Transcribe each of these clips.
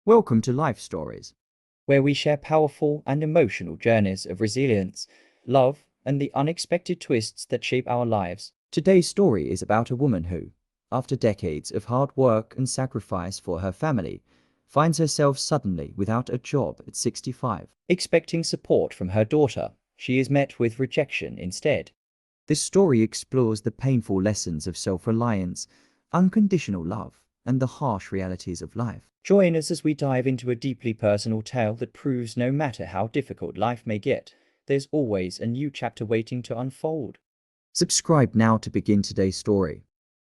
Welcome to Life Stories, where we share powerful and emotional journeys of resilience, love, and the unexpected twists that shape our lives. Today's story is about a woman who, after decades of hard work and sacrifice for her family, finds herself suddenly without a job at 65. Expecting support from her daughter, she is met with rejection instead. This story explores the painful lessons of self-reliance, unconditional love, and the harsh realities of life. Join us as we dive into a deeply personal tale that proves no matter how difficult life may get, there's always a new chapter waiting to unfold. Subscribe now to begin today's story.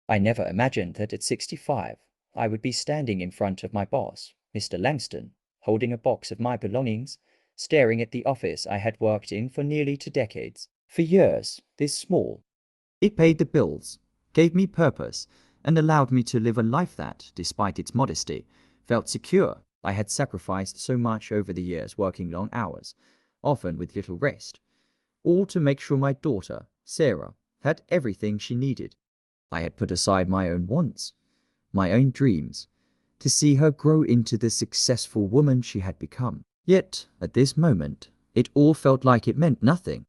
I never imagined that at 65, I would be standing in front of my boss, Mr. Langston, holding a box of my belongings, staring at the office I had worked in for nearly 2 decades. For years, this small. It paid the bills, gave me purpose, and allowed me to live a life that, despite its modesty, felt secure. I had sacrificed so much over the years, working long hours, often with little rest, all to make sure my daughter, Sarah, had everything she needed. I had put aside my own wants, my own dreams, to see her grow into the successful woman she had become. Yet, at this moment, it all felt like it meant nothing.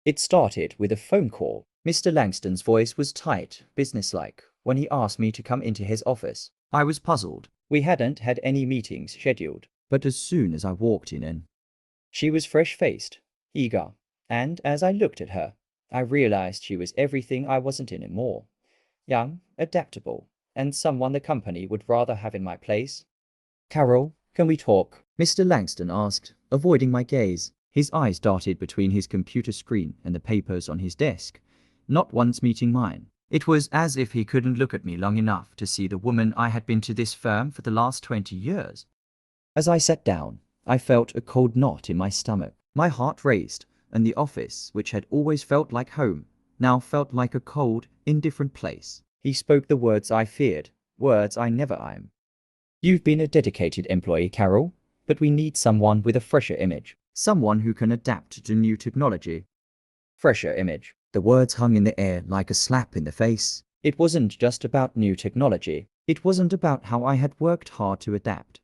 It started with a phone call. Mr. Langston's voice was tight, businesslike, when he asked me to come into his office. I was puzzled, We hadn't had any meetings scheduled. but as soon as I walked in, She was fresh-faced, eager, and as I looked at her, I realized she was everything I wasn't anymore. Young, adaptable, and someone the company would rather have in my place. Carol, can we talk? Mr. Langston asked, avoiding my gaze. His eyes darted between his computer screen and the papers on his desk, not once meeting mine. It was as if he couldn't look at me long enough to see the woman I had been to this firm for the last 20 years. As I sat down, I felt a cold knot in my stomach. My heart raced, and the office, which had always felt like home, now felt like a cold, indifferent place. He spoke the words I feared, words I never am. You've been a dedicated employee, Carol, but we need someone with a fresher image. Someone who can adapt to new technology. Fresher image. The words hung in the air like a slap in the face. It wasn't just about new technology. It wasn't about how I had worked hard to adapt,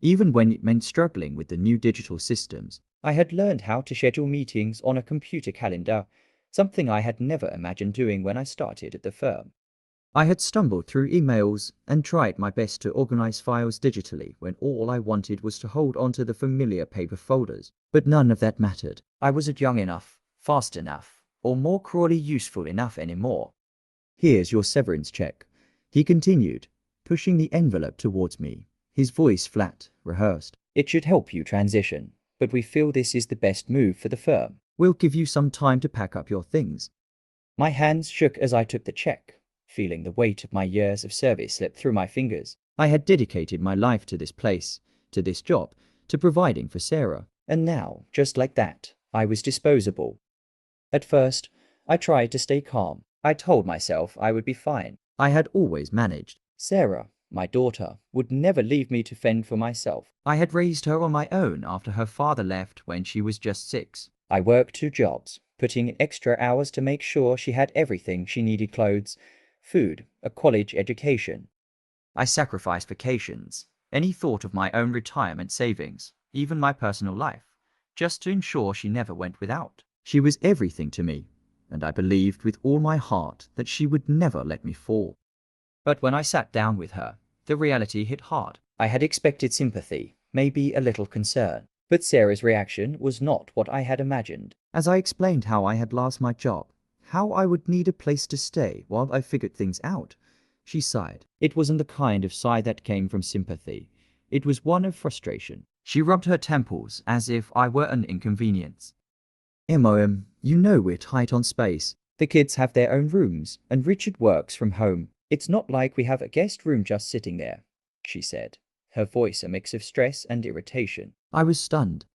even when it meant struggling with the new digital systems. I had learned how to schedule meetings on a computer calendar, something I had never imagined doing when I started at the firm. I had stumbled through emails and tried my best to organize files digitally when all I wanted was to hold onto the familiar paper folders. But none of that mattered. I wasn't young enough, fast enough, or more cruelly useful enough anymore. Here's your severance check, he continued, pushing the envelope towards me, his voice flat, rehearsed. It should help you transition, but we feel this is the best move for the firm. We'll give you some time to pack up your things. My hands shook as I took the check, feeling the weight of my years of service slip through my fingers. I had dedicated my life to this place, to this job, to providing for Sarah. And now, just like that, I was disposable. At first, I tried to stay calm. I told myself I would be fine. I had always managed. Sarah, my daughter, would never leave me to fend for myself. I had raised her on my own after her father left when she was just 6. I worked 2 jobs, putting in extra hours to make sure she had everything she needed: clothes, food, a college education. I sacrificed vacations, any thought of my own retirement savings, even my personal life, just to ensure she never went without. She was everything to me, and I believed with all my heart that she would never let me fall. But when I sat down with her, the reality hit hard. I had expected sympathy, maybe a little concern, but Sarah's reaction was not what I had imagined. As I explained how I had lost my job, how I would need a place to stay while I figured things out, she sighed. It wasn't the kind of sigh that came from sympathy. It was one of frustration. She rubbed her temples as if I were an inconvenience. "Mom, you know we're tight on space." The kids have their own rooms, and Richard works from home. It's not like we have a guest room just sitting there, she said, her voice a mix of stress and irritation. I was stunned.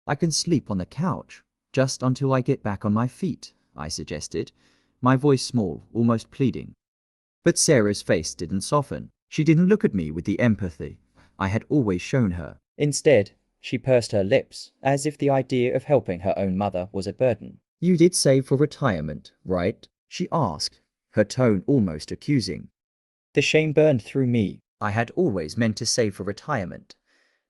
"I can sleep on the couch, just until I get back on my feet," I suggested, my voice small, almost pleading. But Sarah's face didn't soften. She didn't look at me with the empathy I had always shown her. Instead, she pursed her lips, as if the idea of helping her own mother was a burden. "You did save for retirement, right?" she asked, her tone almost accusing. The shame burned through me. I had always meant to save for retirement,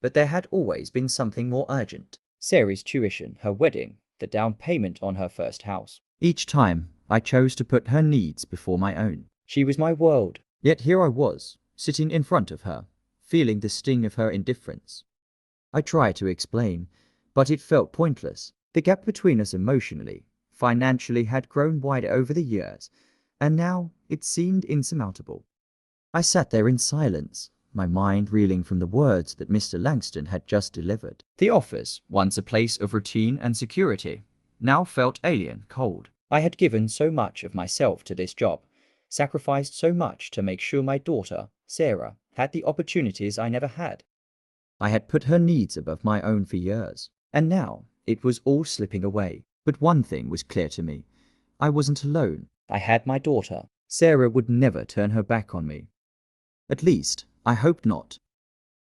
but there had always been something more urgent. Sarah's tuition, her wedding, the down payment on her first house. Each time, I chose to put her needs before my own. She was my world. Yet here I was, sitting in front of her, feeling the sting of her indifference. I tried to explain, but it felt pointless. The gap between us emotionally, financially had grown wider over the years, and now it seemed insurmountable. I sat there in silence, my mind reeling from the words that Mr. Langston had just delivered. The office, once a place of routine and security, now felt alien, cold. I had given so much of myself to this job, sacrificed so much to make sure my daughter, Sarah, had the opportunities I never had. I had put her needs above my own for years, and now it was all slipping away. But one thing was clear to me. I wasn't alone. I had my daughter. Sarah would never turn her back on me. At least, I hoped not.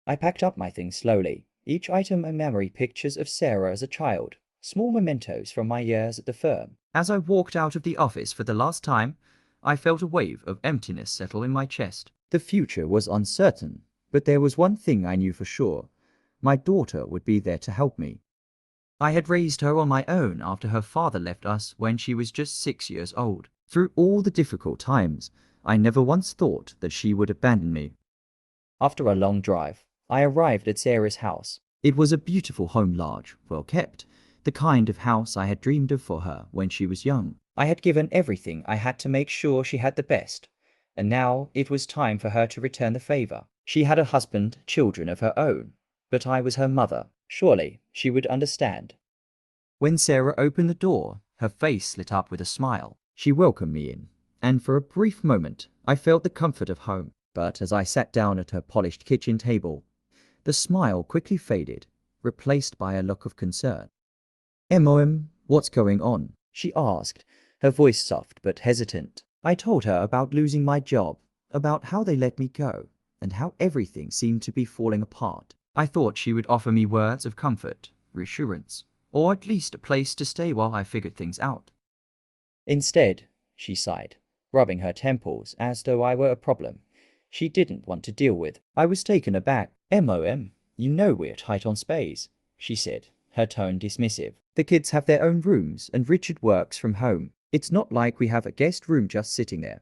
I packed up my things slowly, each item a memory pictures of Sarah as a child, small mementos from my years at the firm. As I walked out of the office for the last time, I felt a wave of emptiness settle in my chest. The future was uncertain, but there was one thing I knew for sure. My daughter would be there to help me. I had raised her on my own after her father left us when she was just 6 years old. Through all the difficult times, I never once thought that she would abandon me. After a long drive, I arrived at Sarah's house. It was a beautiful home, large, well kept, the kind of house I had dreamed of for her when she was young. I had given everything I had to make sure she had the best, and now it was time for her to return the favor. She had a husband, children of her own, but I was her mother. Surely she would understand. When Sarah opened the door, her face lit up with a smile. She welcomed me in, and for a brief moment I felt the comfort of home. But as I sat down at her polished kitchen table, the smile quickly faded, replaced by a look of concern. What's going on?" she asked, her voice soft but hesitant. I told her about losing my job, about how they let me go, and how everything seemed to be falling apart. I thought she would offer me words of comfort, reassurance, or at least a place to stay while I figured things out. Instead, she sighed, rubbing her temples as though I were a problem she didn't want to deal with. I was taken aback. You know we're tight on space, she said, her tone dismissive. The kids have their own rooms and Richard works from home. It's not like we have a guest room just sitting there.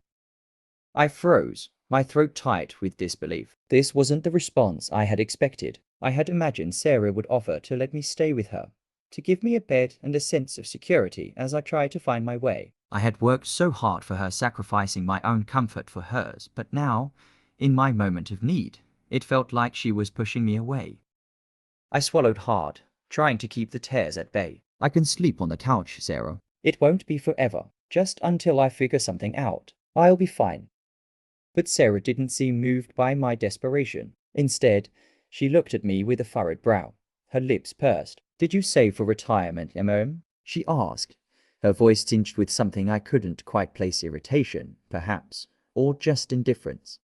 I froze, my throat tight with disbelief. This wasn't the response I had expected. I had imagined Sarah would offer to let me stay with her, to give me a bed and a sense of security as I tried to find my way. I had worked so hard for her, sacrificing my own comfort for hers, but now, in my moment of need, it felt like she was pushing me away. I swallowed hard, trying to keep the tears at bay. "I can sleep on the couch, Sarah." "It won't be forever, just until I figure something out. I'll be fine." But Sarah didn't seem moved by my desperation. Instead, she looked at me with a furrowed brow, her lips pursed. "Did you save for retirement, she asked, her voice tinged with something I couldn't quite place, irritation, perhaps, or just indifference.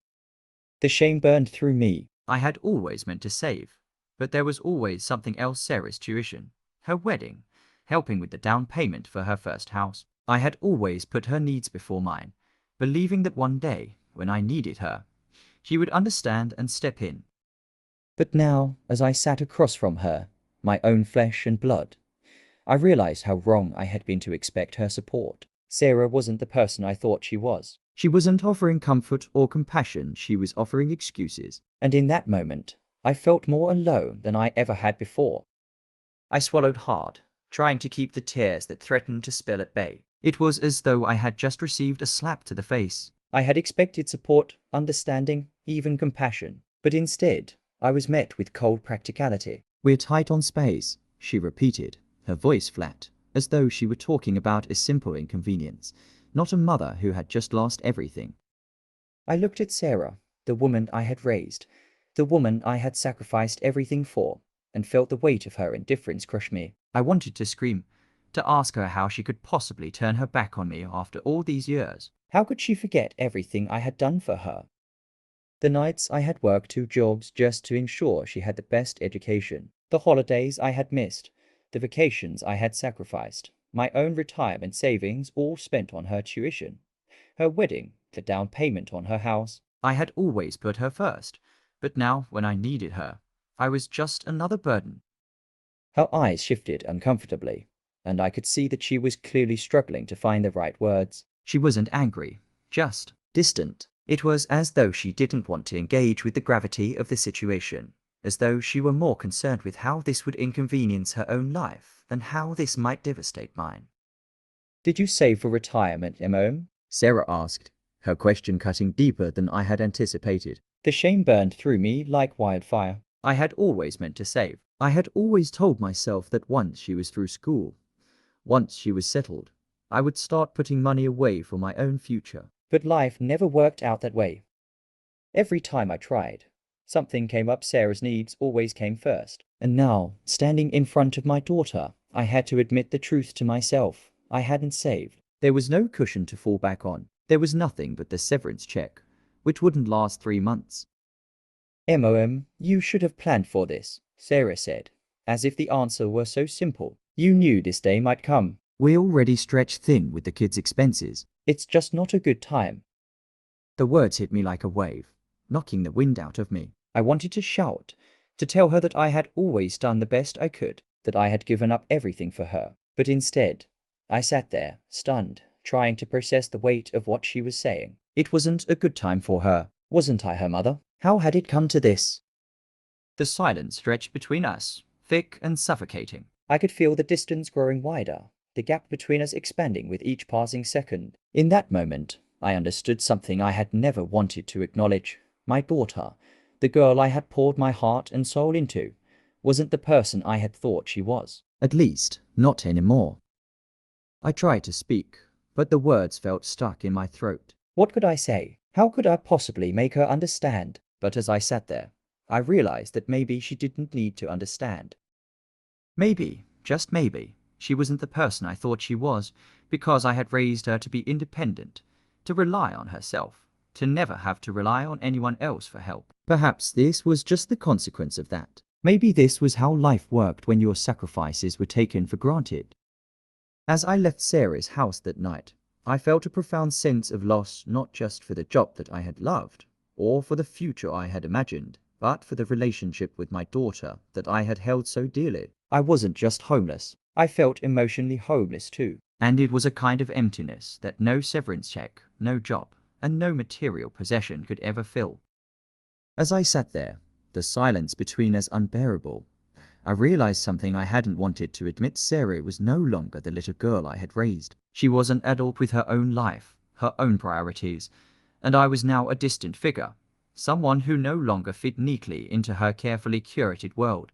The shame burned through me. I had always meant to save, but there was always something else. Sarah's tuition, her wedding, helping with the down payment for her first house. I had always put her needs before mine, believing that one day, when I needed her, she would understand and step in. But now, as I sat across from her, my own flesh and blood, I realized how wrong I had been to expect her support. Sarah wasn't the person I thought she was. She wasn't offering comfort or compassion, she was offering excuses. And in that moment, I felt more alone than I ever had before. I swallowed hard, trying to keep the tears that threatened to spill at bay. It was as though I had just received a slap to the face. I had expected support, understanding, even compassion, but instead, I was met with cold practicality. "We're tight on space," she repeated, her voice flat, as though she were talking about a simple inconvenience, not a mother who had just lost everything. I looked at Sarah, the woman I had raised, the woman I had sacrificed everything for, and felt the weight of her indifference crush me. I wanted to scream, to ask her how she could possibly turn her back on me after all these years. How could she forget everything I had done for her? The nights I had worked 2 jobs just to ensure she had the best education, the holidays I had missed, the vacations I had sacrificed, my own retirement savings all spent on her tuition, her wedding, the down payment on her house. I had always put her first, but now when I needed her, I was just another burden. Her eyes shifted uncomfortably, and I could see that she was clearly struggling to find the right words. She wasn't angry, just distant. It was as though she didn't want to engage with the gravity of the situation, as though she were more concerned with how this would inconvenience her own life than how this might devastate mine. Did you save for retirement, Emma? Sarah asked, her question cutting deeper than I had anticipated. The shame burned through me like wildfire. I had always meant to save. I had always told myself that once she was through school, once she was settled, I would start putting money away for my own future. But life never worked out that way. Every time I tried, something came up. Sarah's needs always came first. And now, standing in front of my daughter, I had to admit the truth to myself. I hadn't saved. There was no cushion to fall back on. There was nothing but the severance check, which wouldn't last 3 months. Mom, you should have planned for this, Sarah said, as if the answer were so simple. You knew this day might come. We already stretched thin with the kids' expenses. It's just not a good time. The words hit me like a wave, knocking the wind out of me. I wanted to shout, to tell her that I had always done the best I could, that I had given up everything for her. But instead, I sat there, stunned, trying to process the weight of what she was saying. It wasn't a good time for her. Wasn't I her mother? How had it come to this? The silence stretched between us, thick and suffocating. I could feel the distance growing wider, the gap between us expanding with each passing second. In that moment, I understood something I had never wanted to acknowledge. My daughter, the girl I had poured my heart and soul into, wasn't the person I had thought she was. At least, not anymore. I tried to speak, but the words felt stuck in my throat. What could I say? How could I possibly make her understand? But as I sat there, I realized that maybe she didn't need to understand. Maybe, just maybe, she wasn't the person I thought she was, because I had raised her to be independent, to rely on herself, to never have to rely on anyone else for help. Perhaps this was just the consequence of that. Maybe this was how life worked when your sacrifices were taken for granted. As I left Sarah's house that night, I felt a profound sense of loss, not just for the job that I had loved, or for the future I had imagined, but for the relationship with my daughter that I had held so dearly. I wasn't just homeless. I felt emotionally homeless too. And it was a kind of emptiness that no severance check, no job, and no material possession could ever fill. As I sat there, the silence between us unbearable, I realized something I hadn't wanted to admit. Sarah was no longer the little girl I had raised. She was an adult with her own life, her own priorities, and I was now a distant figure, someone who no longer fit neatly into her carefully curated world.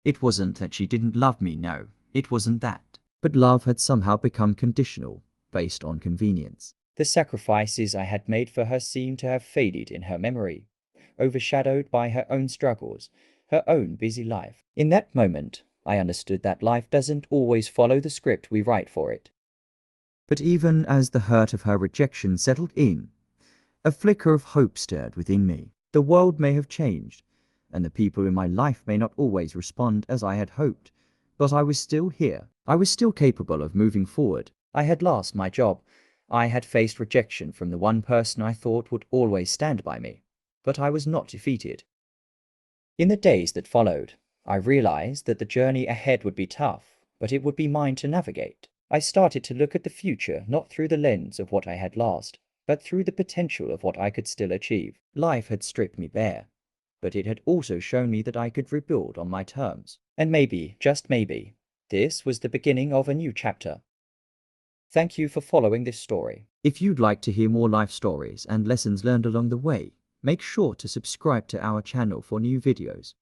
It wasn't that she didn't love me, no, it wasn't that. But love had somehow become conditional, based on convenience. The sacrifices I had made for her seemed to have faded in her memory, overshadowed by her own struggles, her own busy life. In that moment, I understood that life doesn't always follow the script we write for it. But even as the hurt of her rejection settled in, a flicker of hope stirred within me. The world may have changed, and the people in my life may not always respond as I had hoped, but I was still here. I was still capable of moving forward. I had lost my job. I had faced rejection from the one person I thought would always stand by me, but I was not defeated. In the days that followed, I realized that the journey ahead would be tough, but it would be mine to navigate. I started to look at the future not through the lens of what I had lost, but through the potential of what I could still achieve. Life had stripped me bare, but it had also shown me that I could rebuild on my terms. And maybe, just maybe, this was the beginning of a new chapter. Thank you for following this story. If you'd like to hear more life stories and lessons learned along the way, make sure to subscribe to our channel for new videos.